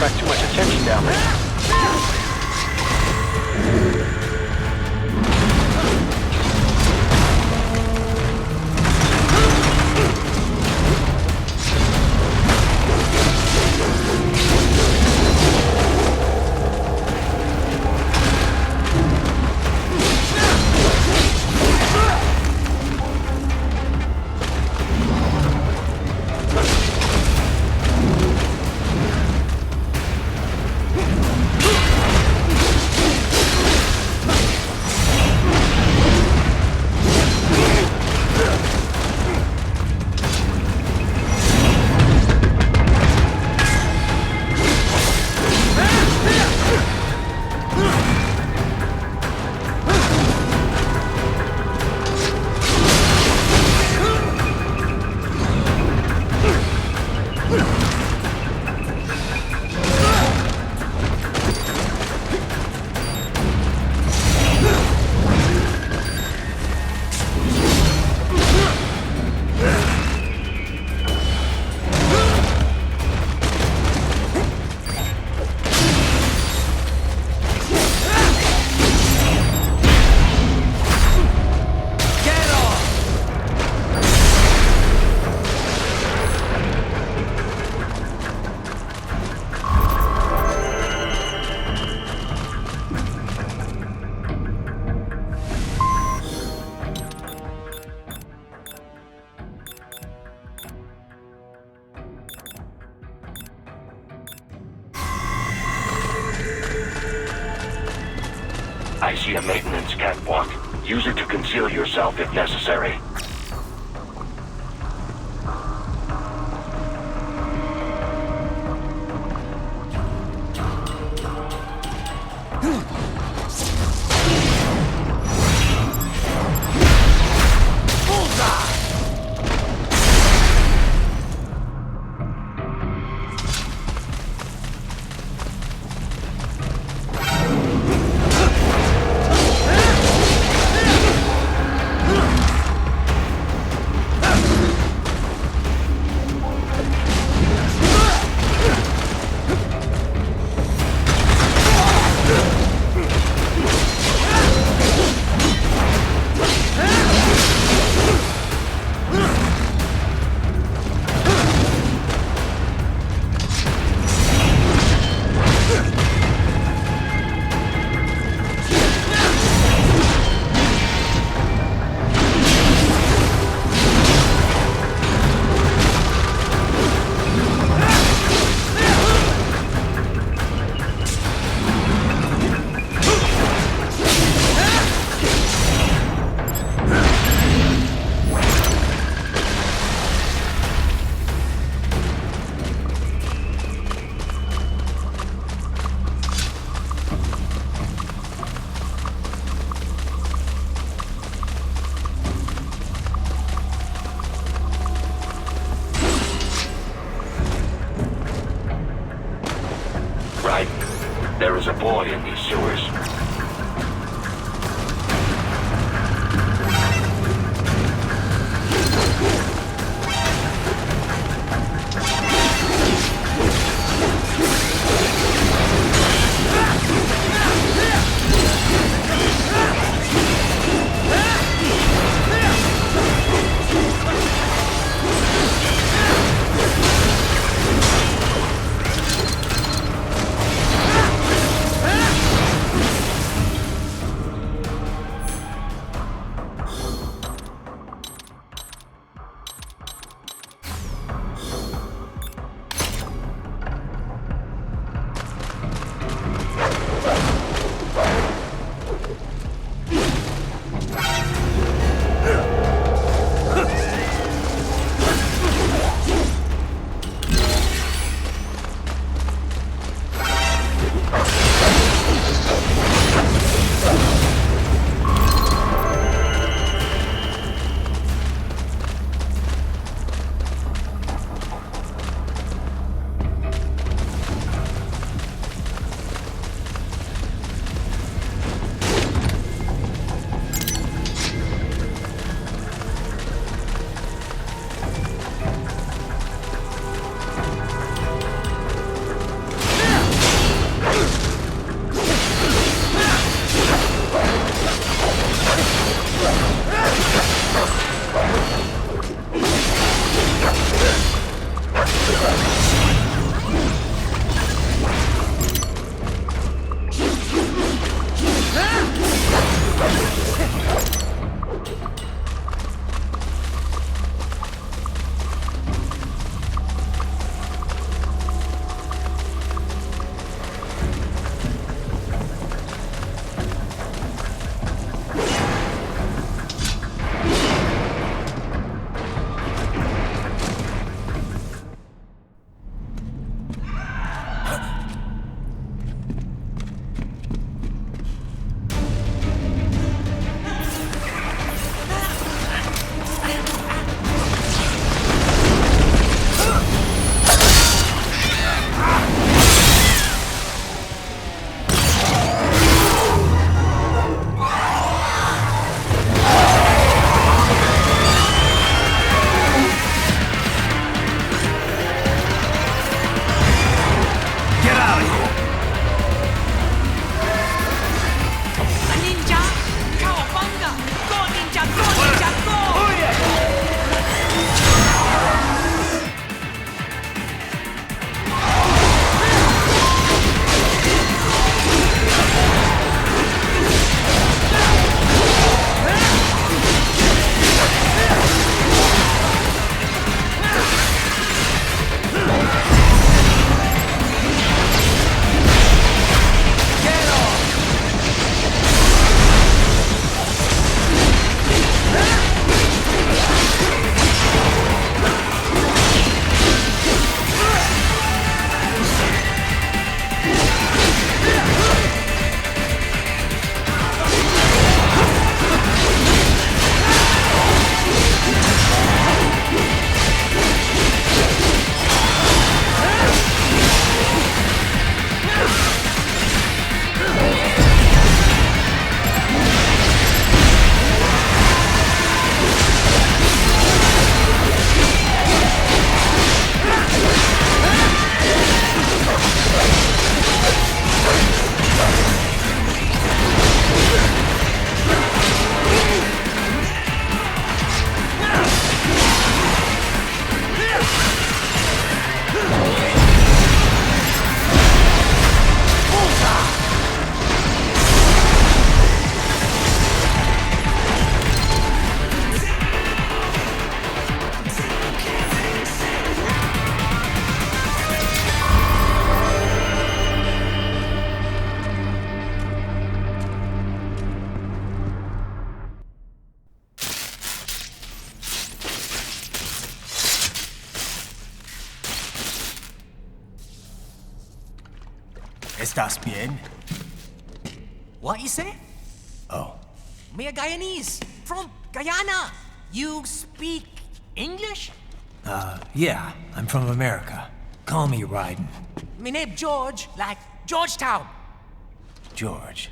attract too much attention down there. I see a maintenance catwalk. Use it to conceal yourself if necessary. Right. There is a boy in these sewers. ¿Estás bien? What you say? Oh, Me a Guyanese from Guyana. You speak English? yeah, I'm from America. Call me Ryden. Me name George, like Georgetown. George.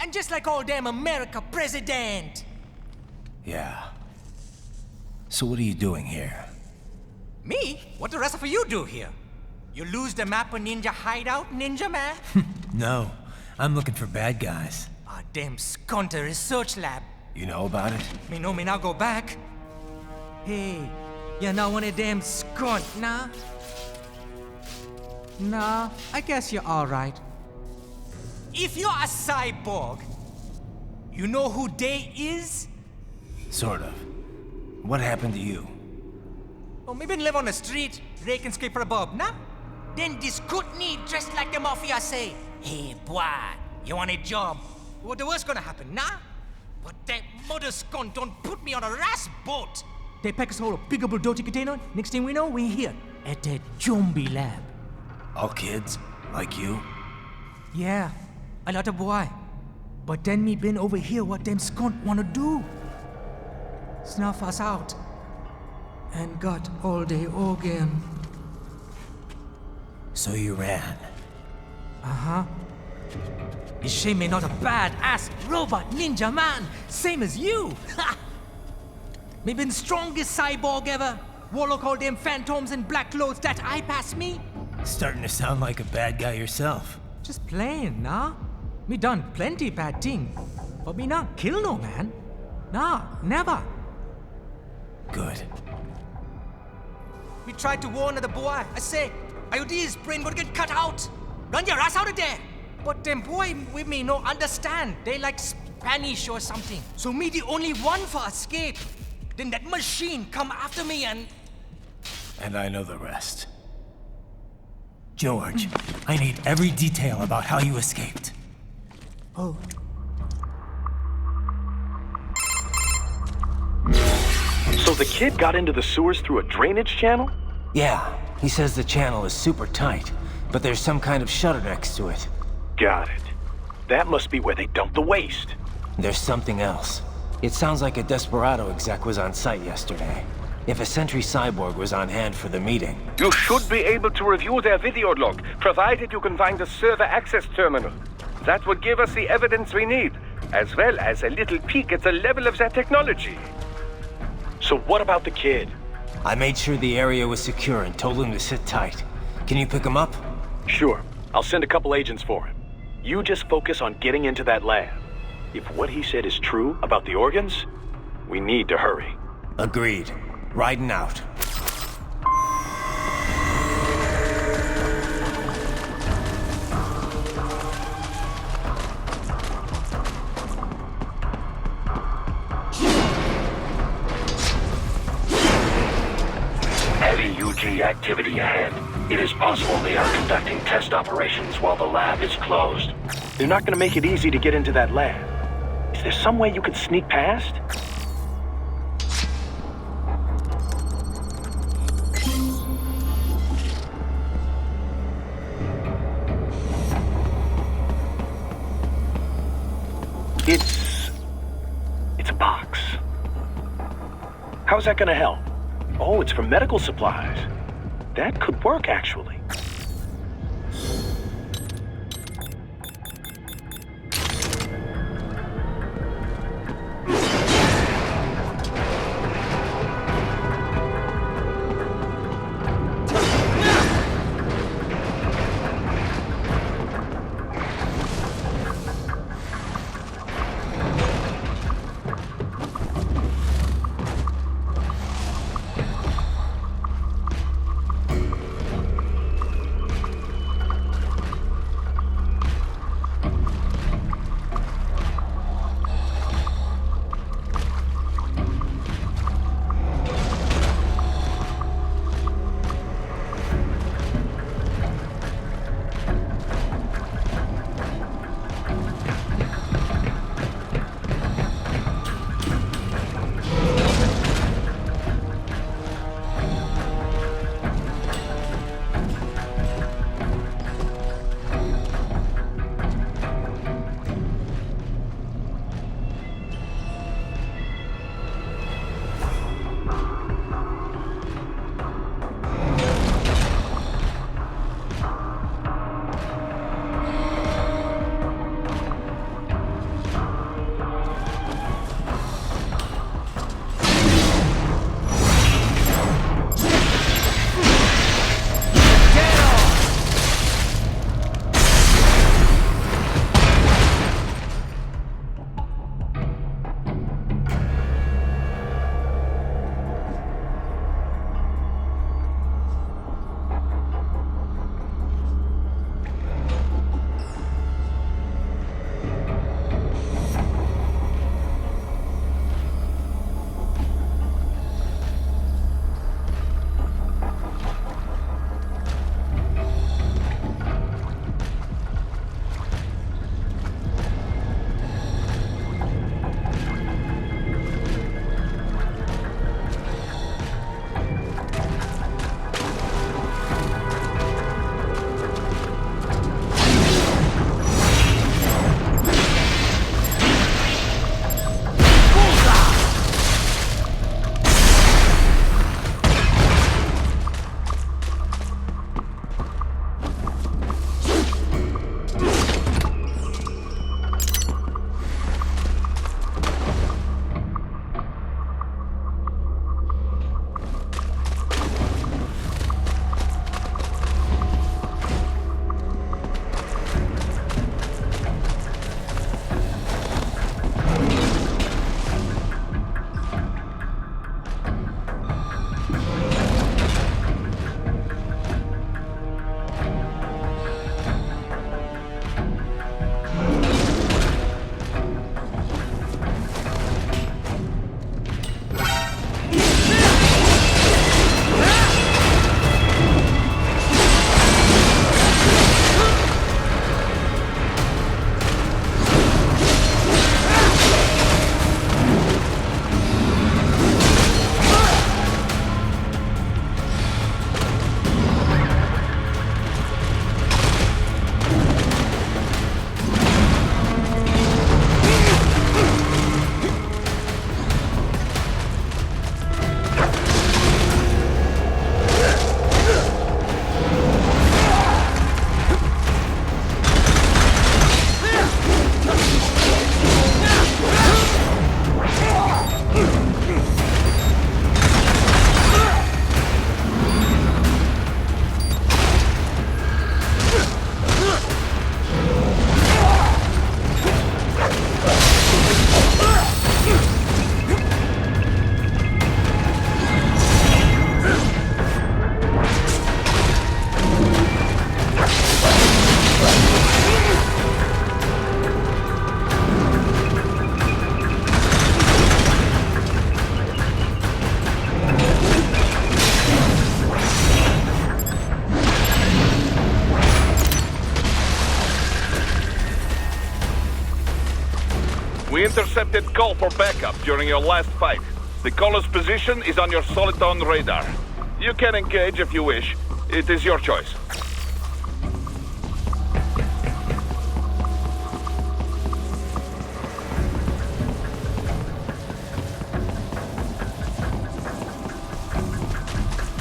And just like all damn America president. Yeah. So what are you doing here? Me? What the rest of you do here? You lose the map of Ninja Hideout, Ninja Man? No, I'm looking for bad guys. Ah, damn skunter research lab. You know about it? Me know me now go back. Hey, you're not one of them skunt, nah? Nah, I guess you're alright. If you're a cyborg, you know who they is? Sort of. What happened to you? Oh, me been live on the street, rake and scrape for a bob, nah? Then this good need dressed like the mafia say, hey boy, you want a job? What the worst gonna happen, nah? But that mother scunt don't put me on a ras boat. They pack us all a big old dirty container. Next thing we know, we're here at that zombie lab. All kids? Like you? Yeah, a lot of boy. But then me been over here what them scunt wanna do. Snuff us out. And got all the organ. So you ran. Uh-huh. You shame me not a bad-ass robot ninja man, same as you. Ha! Me been strongest cyborg ever. Warlock all them phantoms and black clothes that eye pass me. Starting to sound like a bad guy yourself. Just plain, nah? Me done plenty bad thing. But me not kill no man. Nah, never. Good. We tried to warn the boy. I say, IOD's brain gonna get cut out. Run your ass out of there. But them boy with me no understand. They like Spanish or something. So me the only one for escape. Then that machine come after me and... And I know the rest. George, I need every detail about how you escaped. Oh. So the kid got into the sewers through a drainage channel? Yeah, he says the channel is super tight, but there's some kind of shutter next to it. Got it. That must be where they dumped the waste. There's something else. It sounds like a Desperado exec was on site yesterday. If a Sentry Cyborg was on hand for the meeting. You should be able to review their video log, provided you can find the server access terminal. That would give us the evidence we need, as well as a little peek at the level of their technology. So what about the kid? I made sure the area was secure and told him to sit tight. Can you pick him up? Sure. I'll send a couple agents for him. You just focus on getting into that lab. If what he said is true about the organs, we need to hurry. Agreed. Riding out. Heavy UG activity ahead. It is possible they are conducting test operations while the lab is closed. They're not gonna make it easy to get into that lab. Is there some way you could sneak past? It's a box. How's that gonna help? Oh, it's for medical supplies. That could work, actually. We intercepted call for backup during your last fight. The caller's position is on your Soliton radar. You can engage if you wish. It is your choice.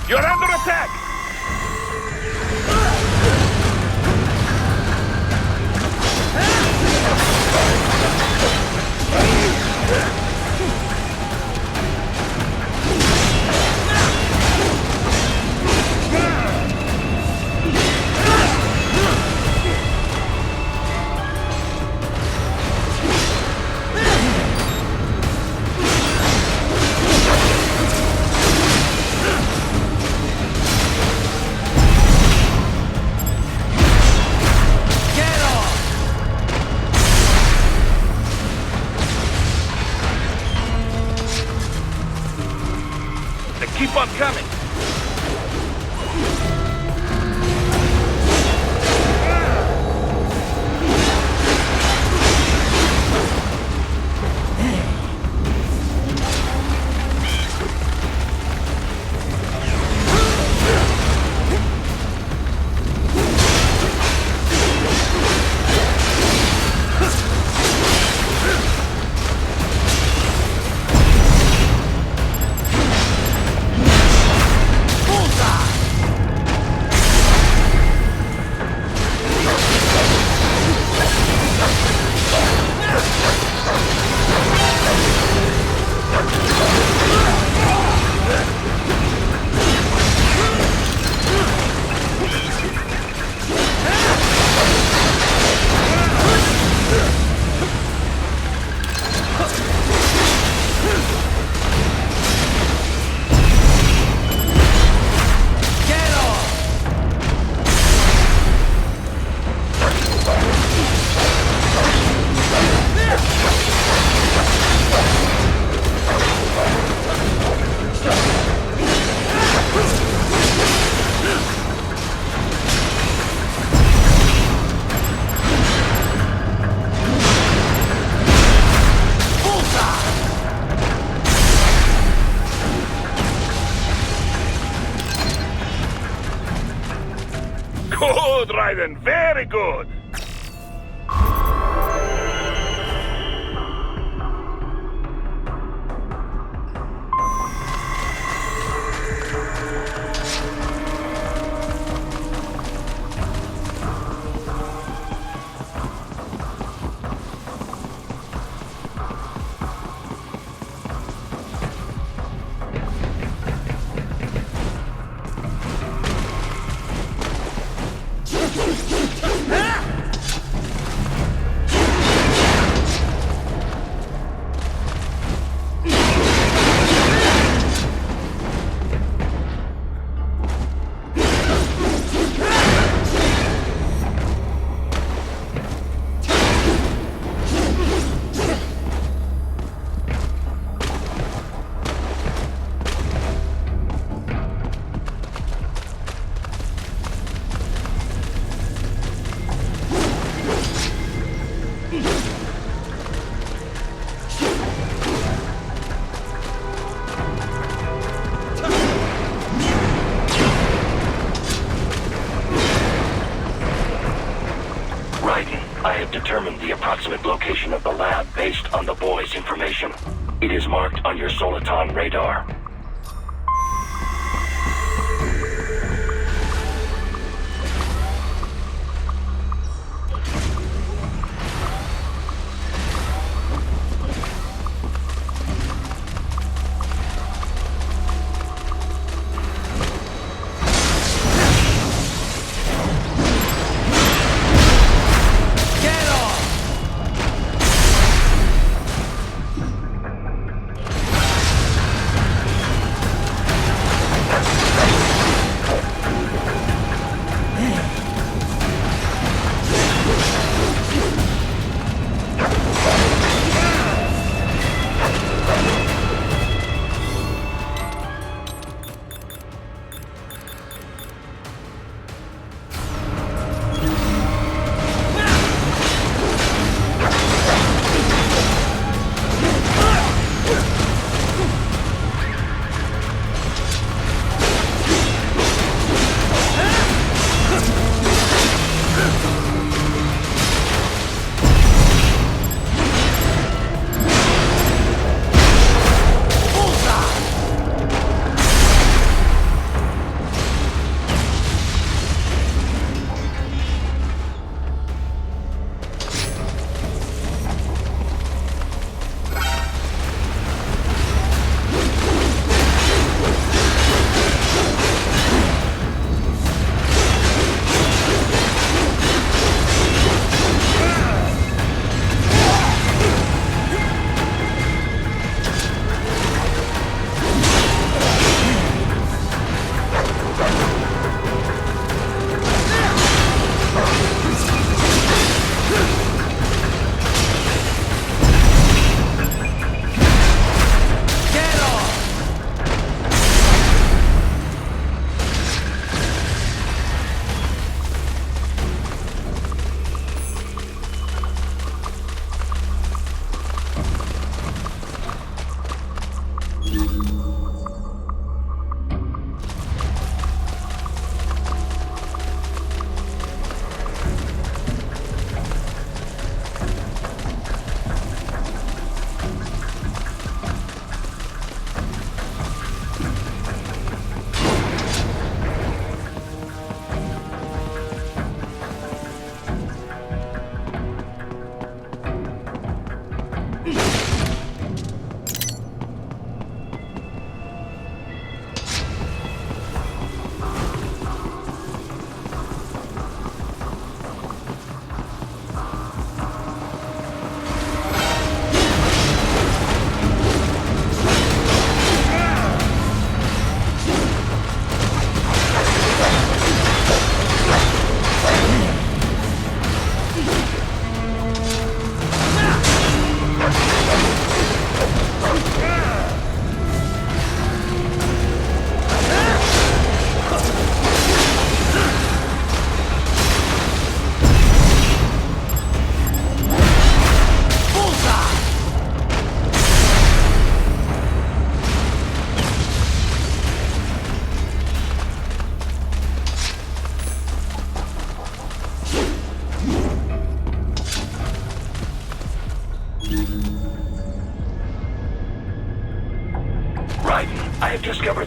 You're under attack! Keep on coming! Good, Raiden, very good! I have determined the approximate location of the lab based on the boy's information. It is marked on your Soliton radar.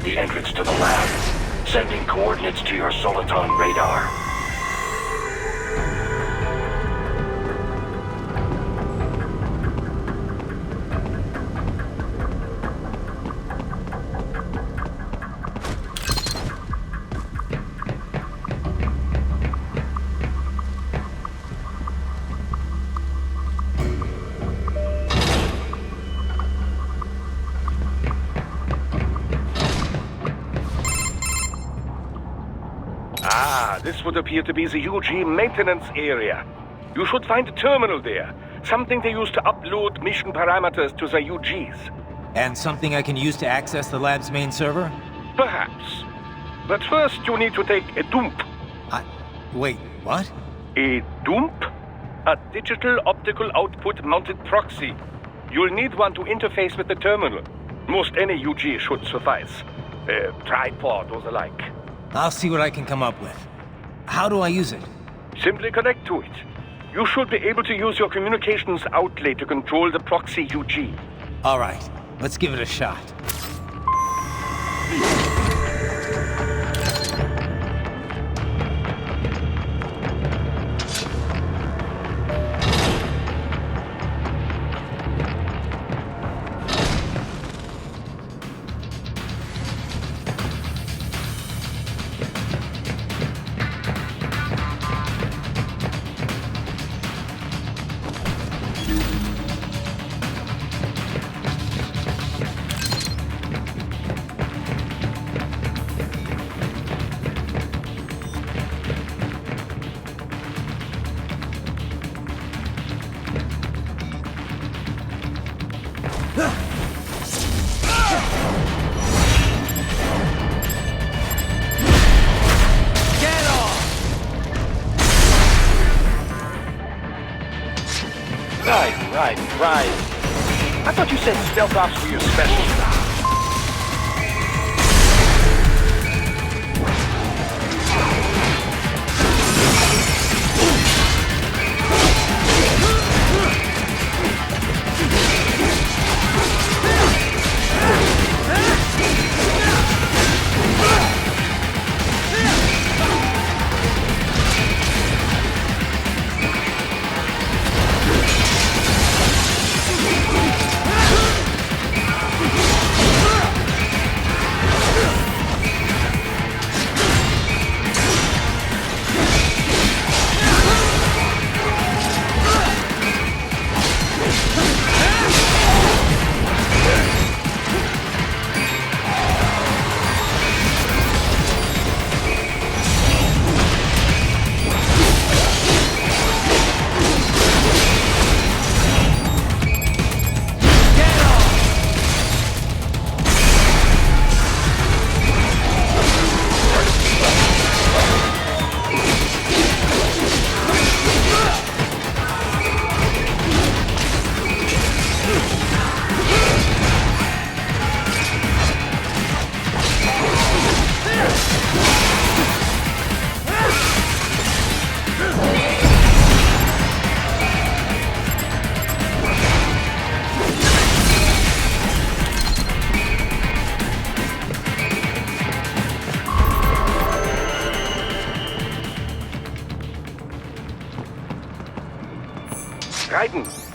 the entrance to the lab. Sending coordinates to your Soliton radar. This would appear to be the UG maintenance area. You should find a terminal there. Something they use to upload mission parameters to the UGs. And something I can use to access the lab's main server? Perhaps. But first you need to take a dump. Wait, what? A dump? A digital optical output mounted proxy. You'll need one to interface with the terminal. Most any UG should suffice. A tripod or the like. I'll see what I can come up with. How do I use it? Simply connect to it. You should be able to use your communications outlay to control the proxy UG. All right, let's give it a shot. Right. I thought you said stealth ops were your specialty.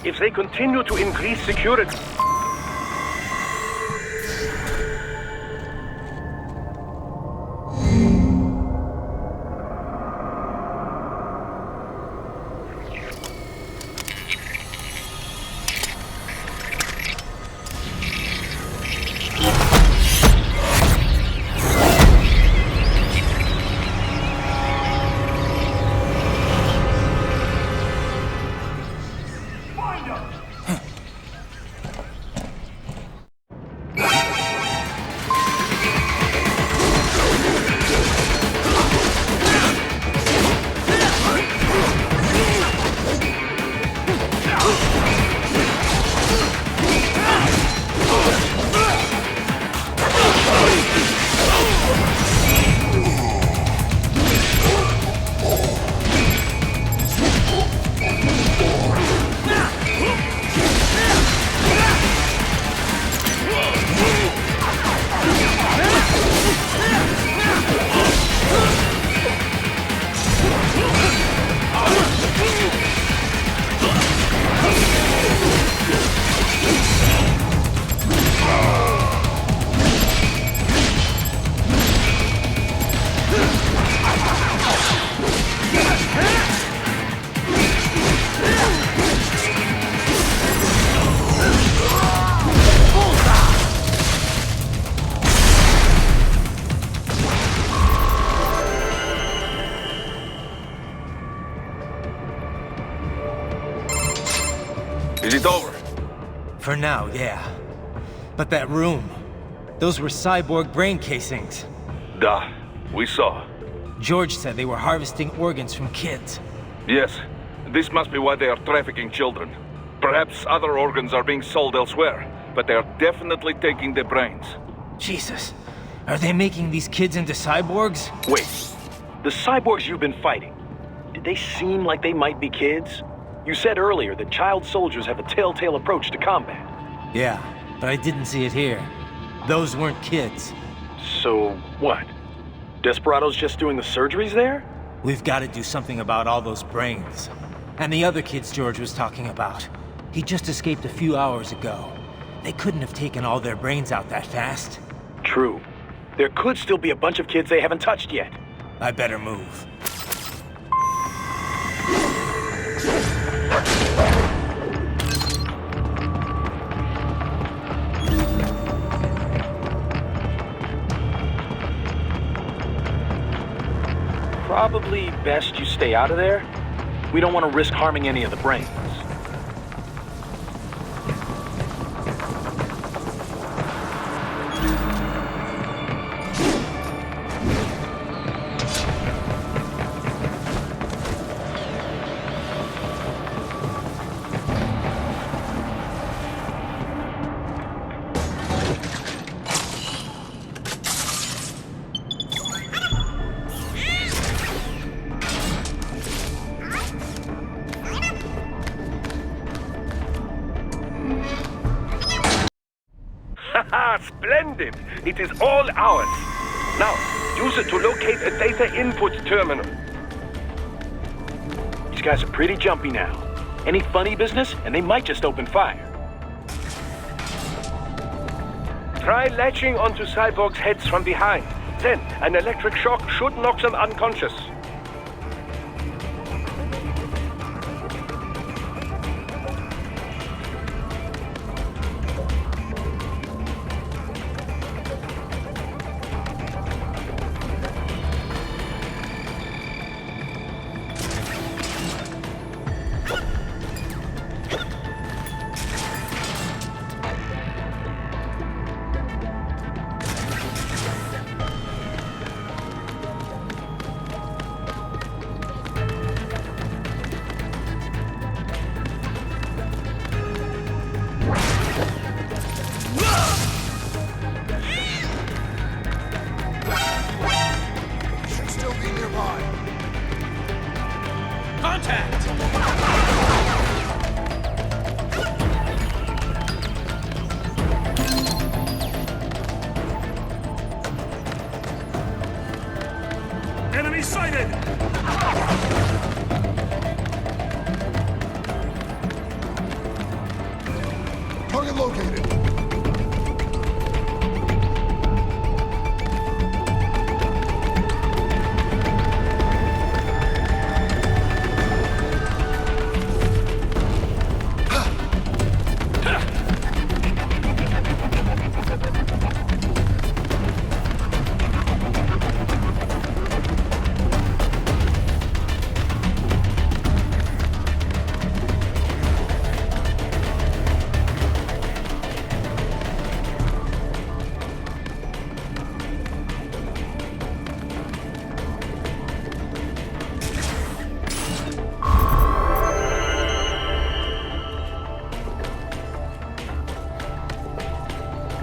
If they continue to increase security... Is it over? For now, yeah. But that room, those were cyborg brain casings. Duh. We saw. George said they were harvesting organs from kids. Yes. This must be why they are trafficking children. Perhaps other organs are being sold elsewhere, but they are definitely taking the brains. Jesus, are they making these kids into cyborgs? Wait, the cyborgs you've been fighting, did they seem like they might be kids? You said earlier that child soldiers have a telltale approach to combat. Yeah, but I didn't see it here. Those weren't kids. So, what? Desperado's just doing the surgeries there? We've got to do something about all those brains. And the other kids George was talking about. He just escaped a few hours ago. They couldn't have taken all their brains out that fast. True. There could still be a bunch of kids they haven't touched yet. I better move. Probably best you stay out of there. We don't want to risk harming any of the brains. Haha, splendid! It is all ours. Now, use it to locate a data input terminal. These guys are pretty jumpy now. Any funny business, and they might just open fire. Try latching onto cyborgs' heads from behind. Then, an electric shock should knock them unconscious. Enemy sighted! Target located.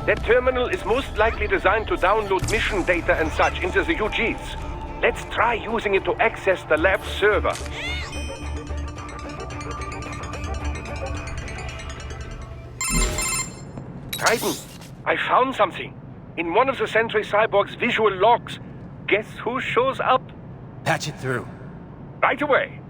That terminal is most likely designed to download mission data and such into the UGs. Let's try using it to access the lab's server. Titan, I found something. In one of the Sentry Cyborg's visual logs. Guess who shows up? Patch it through. Right away.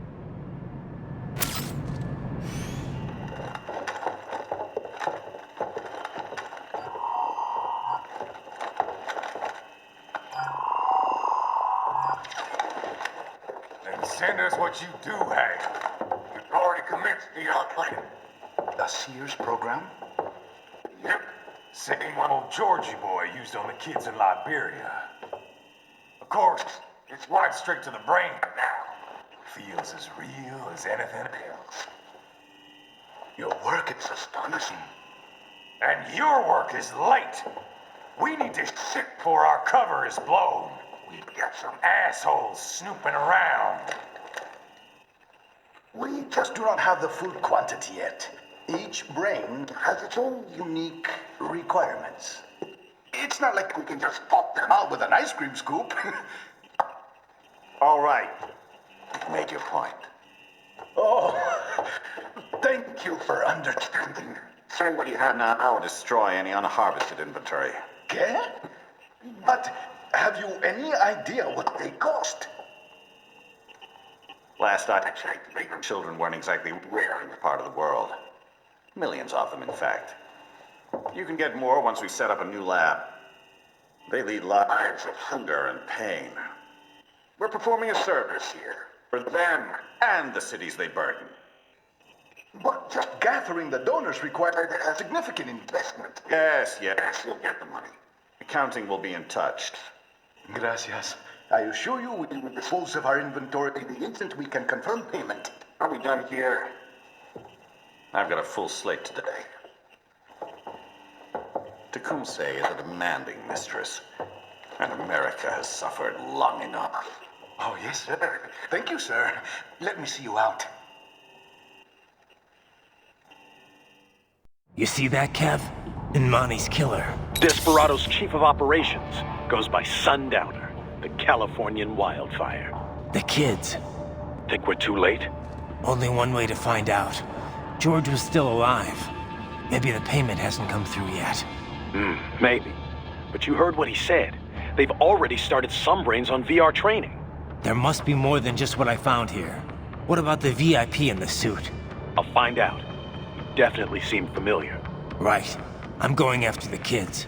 Send us what you do have. We've already commenced the plan. The Sears program? Yep. Same one old Georgie boy used on the kids in Liberia. Of course, it's right straight to the brain now. Feels as real as anything else. Your work is astonishing. And your work is light. We need to shit before our cover is blown. We've got some assholes snooping around. We just do not have the full quantity yet. Each brain has its own unique requirements. It's not like we can just pop them out with an ice cream scoop. All right. You've made your point. Oh, thank you for understanding. Send what you have now or destroy any unharvested inventory. Okay? But have you any idea what they cost? Last I checked, children weren't exactly rare in the part of the world. Millions of them, in fact. You can get more once we set up a new lab. They lead lives of hunger and pain. We're performing a service here for them and the cities they burden. But just gathering the donors required a significant investment. Yes, you'll get the money. Accounting will be in touch. Gracias. I assure you we will dispose of our inventory the instant we can confirm payment. Are we done here? I've got a full slate today. Tecumseh is a demanding mistress, and America has suffered long enough. Oh, yes, sir. Thank you, sir. Let me see you out. You see that, Kev? Inmani's killer. Desperado's chief of operations goes by Sundowner, the Californian wildfire. The kids. Think we're too late? Only one way to find out. George was still alive. Maybe the payment hasn't come through yet. Maybe. But you heard what he said. They've already started some brains on VR training. There must be more than just what I found here. What about the VIP in the suit? I'll find out. You definitely seem familiar. Right. I'm going after the kids.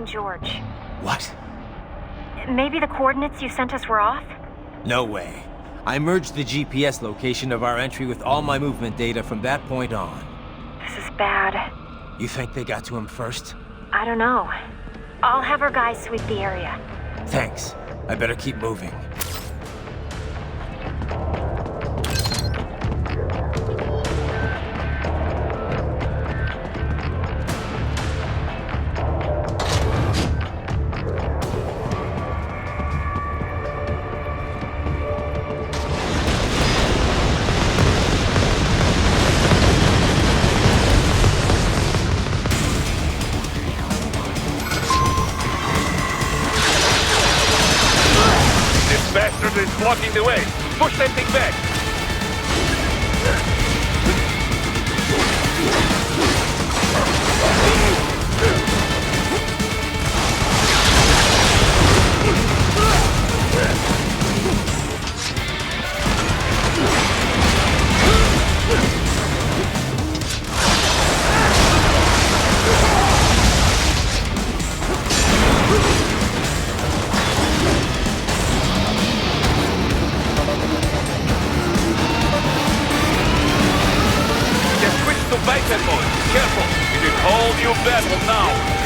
George. What? Maybe the coordinates you sent us were off? No way. I merged the GPS location of our entry with all my movement data from that point on. This is bad. You think they got to him first? I don't know. I'll have our guys sweep the area. Thanks. I better keep moving. Is blocking the way. Push that thing back. activated mode. Careful, it is all new battle now.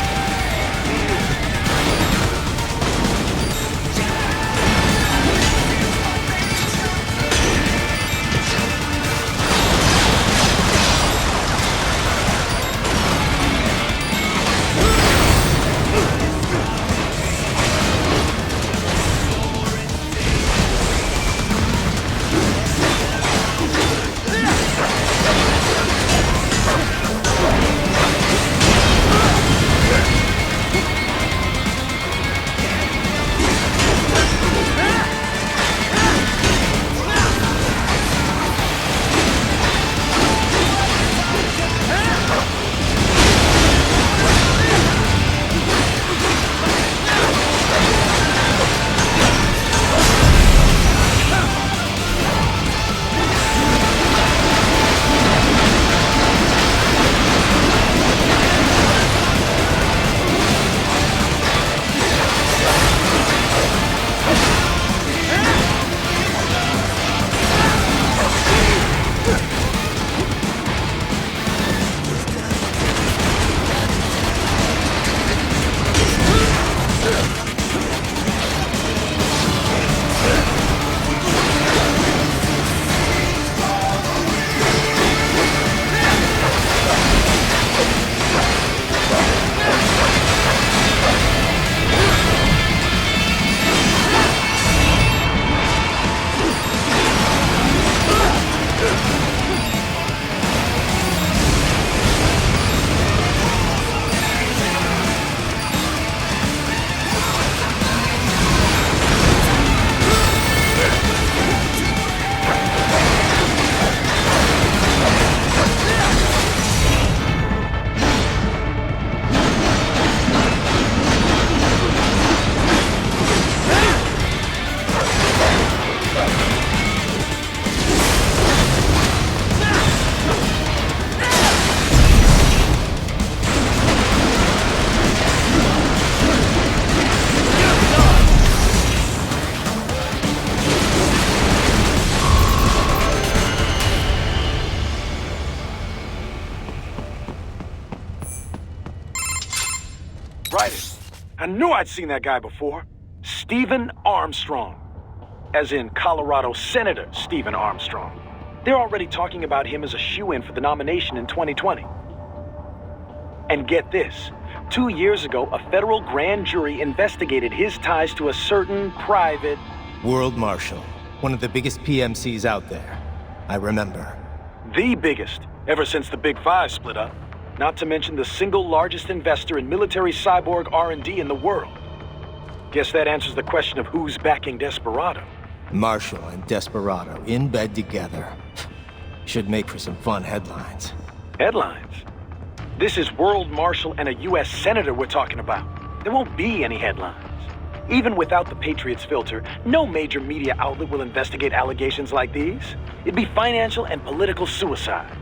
I knew I'd seen that guy before. Stephen Armstrong. As in Colorado Senator Stephen Armstrong. They're already talking about him as a shoo-in for the nomination in 2020. And get this. 2 years ago, a federal grand jury investigated his ties to a certain private... World Marshal. One of the biggest PMCs out there. I remember. The biggest, ever since the Big Five split up. Not to mention the single largest investor in military cyborg R&D in the world. Guess that answers the question of who's backing Desperado. Marshall and Desperado in bed together. Should make for some fun headlines. Headlines? This is World Marshal and a U.S. Senator we're talking about. There won't be any headlines. Even without the Patriots filter, no major media outlet will investigate allegations like these. It'd be financial and political suicide.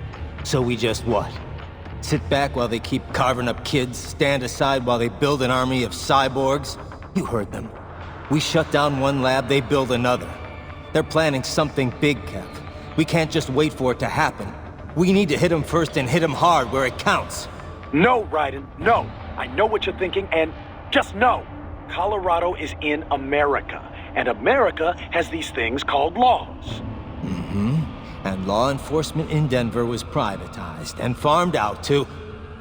So we just what? Sit back while they keep carving up kids, stand aside while they build an army of cyborgs? You heard them. We shut down one lab, they build another. They're planning something big, Kev. We can't just wait for it to happen. We need to hit them first and hit them hard where it counts. No, Raiden, no. I know what you're thinking, and just know. Colorado is in America, and America has these things called laws. Mm-hmm. And law enforcement in Denver was privatized and farmed out to...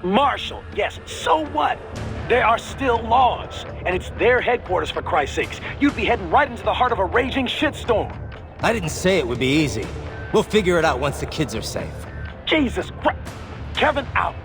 Marshall, yes, so what? There are still laws, and it's their headquarters for Christ's sakes. You'd be heading right into the heart of a raging shitstorm. I didn't say it would be easy. We'll figure it out once the kids are safe. Jesus Christ! Kevin out!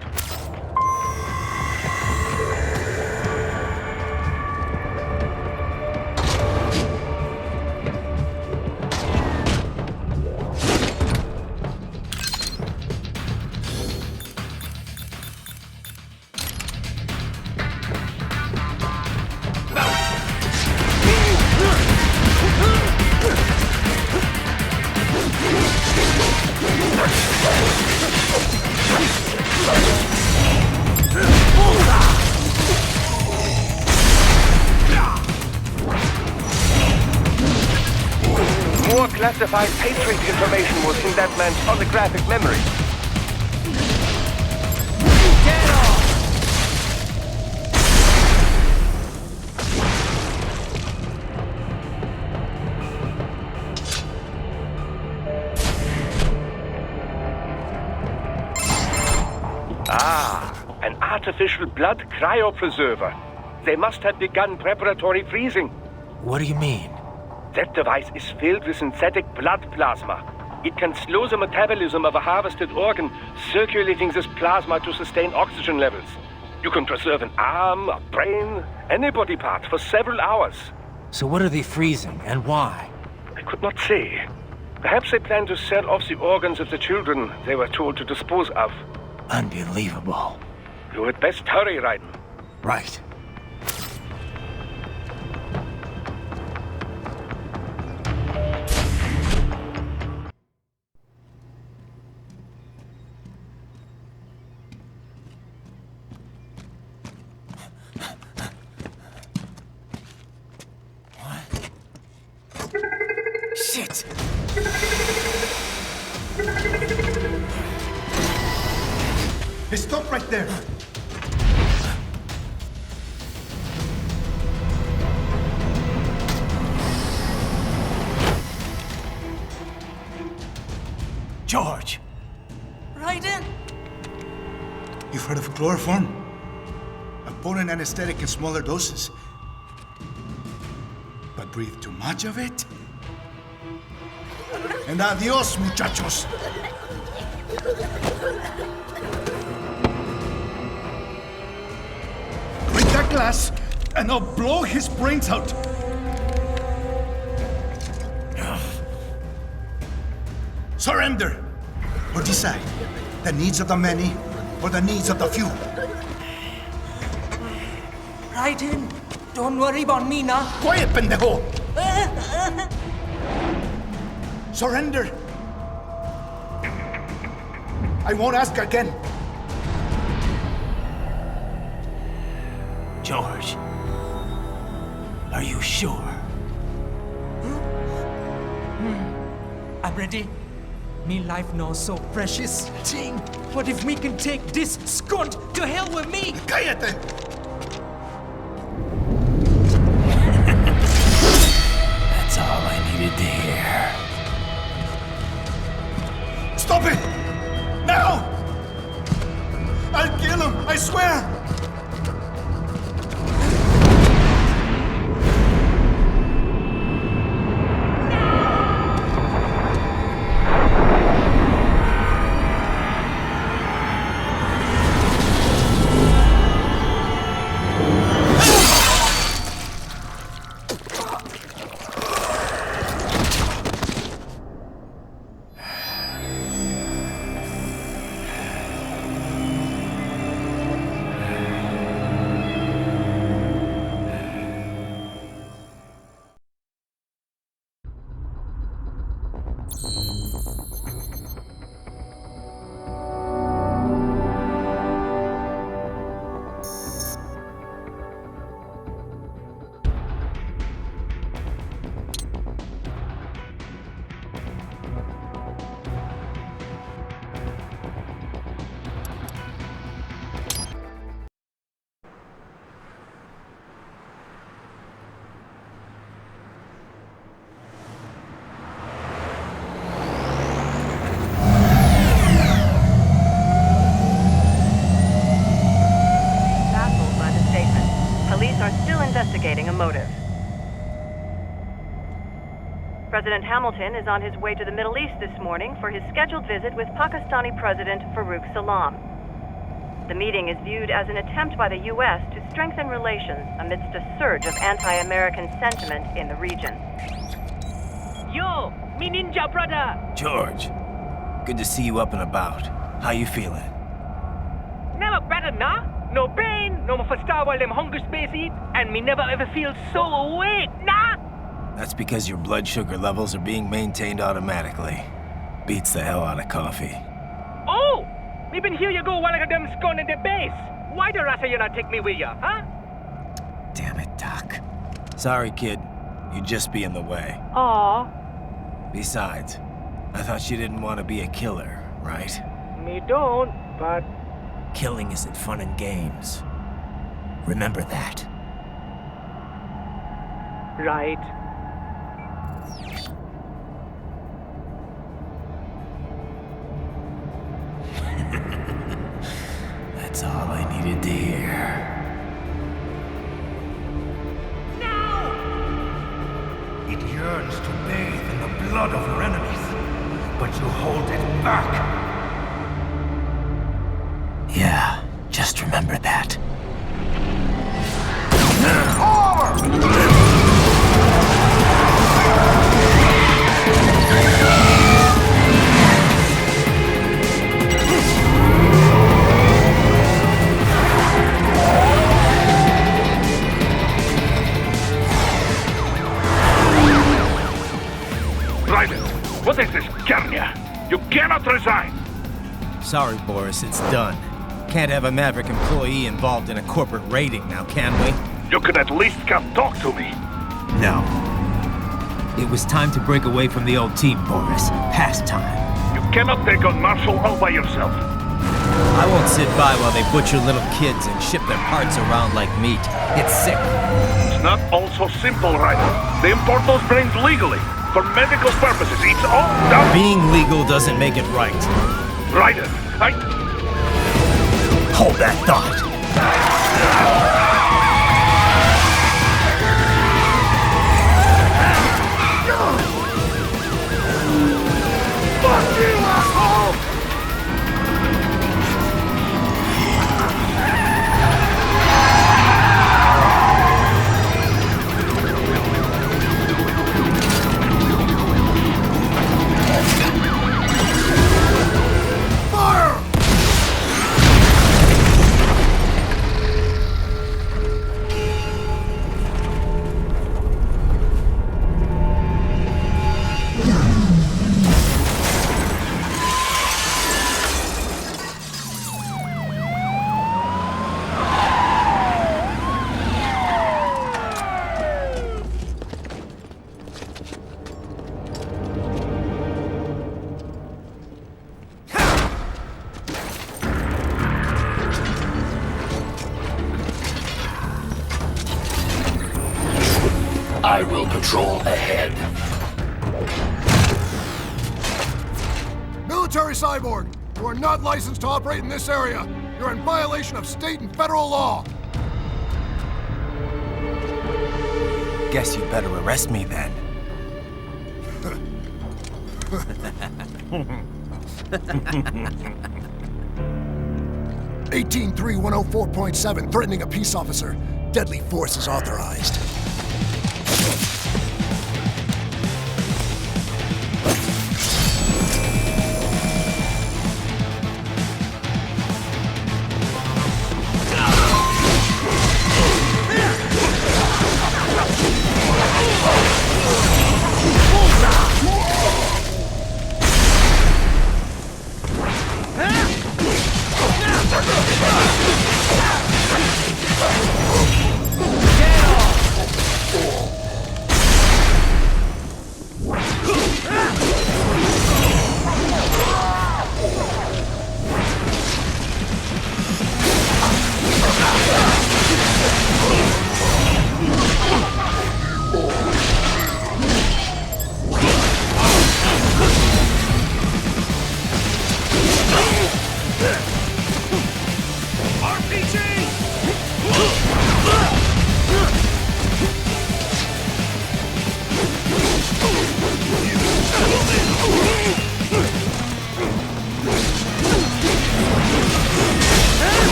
More classified Patriot information was in that man's holographic memory. Get off! Ah, an artificial blood cryopreserver. They must have begun preparatory freezing. What do you mean? That device is filled with synthetic blood plasma. It can slow the metabolism of a harvested organ, circulating this plasma to sustain oxygen levels. You can preserve an arm, a brain, any body part for several hours. So what are they freezing, and why? I could not say. Perhaps they plan to sell off the organs of the children they were told to dispose of. Unbelievable. You had best hurry, Raiden. Right. Shit! Hey, stop right there! George! Raiden! You've heard of chloroform? A potent anesthetic in smaller doses. But breathe too much of it? And adios, muchachos! Break that glass, and I'll blow his brains out! Surrender! Or decide, the needs of the many, or the needs of the few. Raiden, don't worry about me now. Quiet, pendejo! Surrender! I won't ask again. George, are you sure? I'm ready. Me life now so precious. Ting, what if me can take this skunt to hell with me? Cállate! That's all I needed to hear. Stop it! Now! I'll kill him, I swear! Investigating a motive. President Hamilton is on his way to the Middle East this morning for his scheduled visit with Pakistani President Farouk Salam. The meeting is viewed as an attempt by the U.S. to strengthen relations amidst a surge of anti-American sentiment in the region. Yo, me ninja brother! George, good to see you up and about. How you feeling? Never better, nah? No pain, no more for star while them hunger space eat, and me never ever feel so awake, nah? That's because your blood sugar levels are being maintained automatically. Beats the hell out of coffee. Oh! Me been here you go while I got them scone in the base. Why the rasa you not take me with ya, huh? Damn it, Doc. Sorry, kid. You'd just be in the way. Aw. Besides, I thought you didn't want to be a killer, right? Me don't, but Killing isn't fun and games. Remember that. Right. That's all I needed to hear. It yearns to bathe in the blood of your enemies, but you hold it back. Yeah, just remember that. What is this, Kenya? You cannot resign! Sorry, Boris, it's done. Can't have a Maverick employee involved in a corporate raiding now, can we? You could at least come talk to me. No. It was time to break away from the old team, Boris. Past time. You cannot take on Marshall all by yourself. I won't sit by while they butcher little kids and ship their parts around like meat. It's sick. It's not all so simple, Ryder. They import those brains legally. For medical purposes, it's all done. Being legal doesn't make it right. Ryder, Hold that thought. Fuck you, asshole! I will patrol ahead. Military cyborg, you are not licensed to operate in this area. You're in violation of state and federal law. Guess you better arrest me then. 183-104.7, threatening a peace officer. Deadly force is authorized.